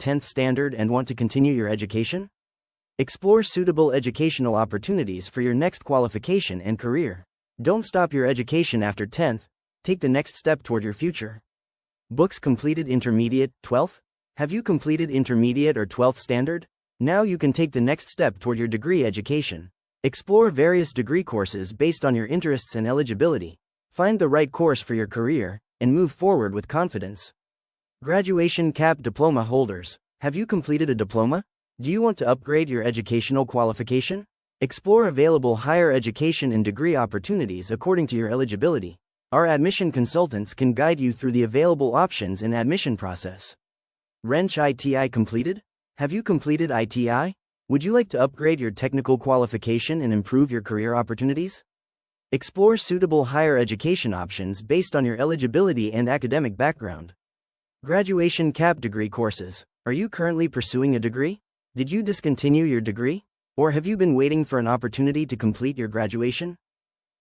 10th standard and want to continue your education? Explore suitable educational opportunities for your next qualification and career. Don't stop your education after 10th, take the next step toward your future. Books completed intermediate, 12th? Have you completed intermediate or 12th standard? Now you can take the next step toward your degree education. Explore various degree courses based on your interests and eligibility. Find the right course for your career, and move forward with confidence. Graduation cap diploma holders. Have you completed a diploma? Do you want to upgrade your educational qualification? Explore available higher education and degree opportunities according to your eligibility. Our admission consultants can guide you through the available options in admission process. Wrench ITI completed? Have you completed ITI? Would you like to upgrade your technical qualification and improve your career opportunities? Explore suitable higher education options based on your eligibility and academic background. Graduation cap degree courses. Are you currently pursuing a degree? Did you discontinue your degree? Or have you been waiting for an opportunity to complete your graduation?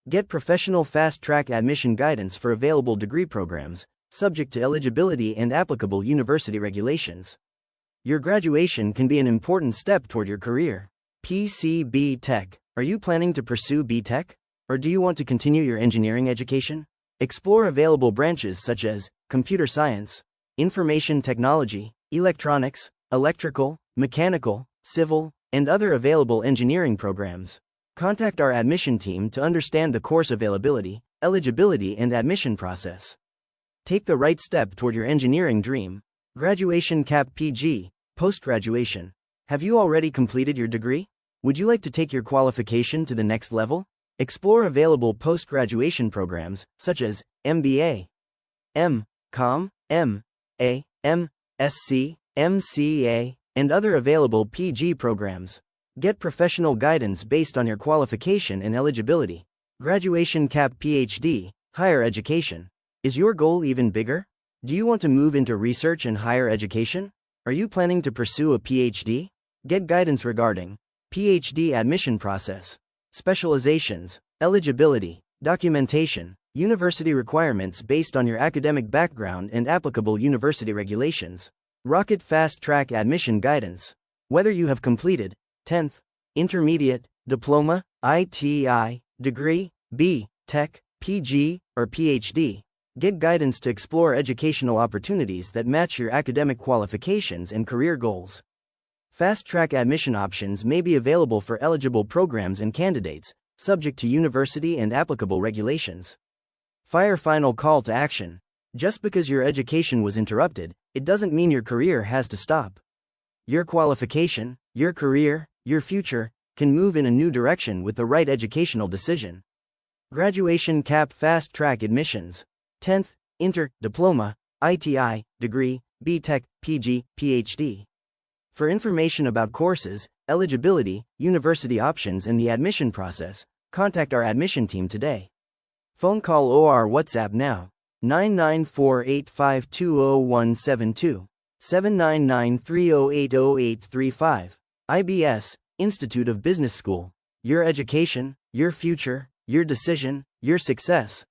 Get professional fast-track admission guidance for available degree programs, subject to eligibility and applicable university regulations. Your graduation can be an important step toward your career. PCB Tech. Are you planning to pursue BTech? Or do you want to continue your engineering education? Explore available branches such as computer science, information technology, electronics, electrical, mechanical, civil, and other available engineering programs. Contact our admission team to understand the course availability, eligibility, and admission process. Take the right step toward your engineering dream. Graduation cap PG, post-graduation. Have you already completed your degree? Would you like to take your qualification to the next level? Explore available post-graduation programs, such as MBA, M.Com, M.A., M.Sc, MCA, and other available PG programs. Get professional guidance based on your qualification and eligibility. Graduation cap PhD, higher education. Is your goal even bigger? Do you want to move into research and higher education? Are you planning to pursue a PhD? Get guidance regarding PhD admission process, specializations, eligibility, documentation, university requirements based on your academic background and applicable university regulations. Rocket Fast Track Admission Guidance. Whether you have completed 10th, intermediate, diploma, ITI, degree, B, Tech, PG, or PhD, get guidance to explore educational opportunities that match your academic qualifications and career goals. Fast track admission options may be available for eligible programs and candidates, subject to university and applicable regulations. Fire final call to action. Just because your education was interrupted, it doesn't mean your career has to stop. Your qualification, your career, your future, can move in a new direction with the right educational decision. Graduation cap fast track admissions. 10th, Inter, Diploma, ITI, Degree, BTech, PG, PhD. For information about courses, eligibility, university options, and the admission process, contact our admission team today. Phone call or WhatsApp now. 99485200172, 79930808835. IBS, Institute of Business School. Your education, your future, your decision, your success.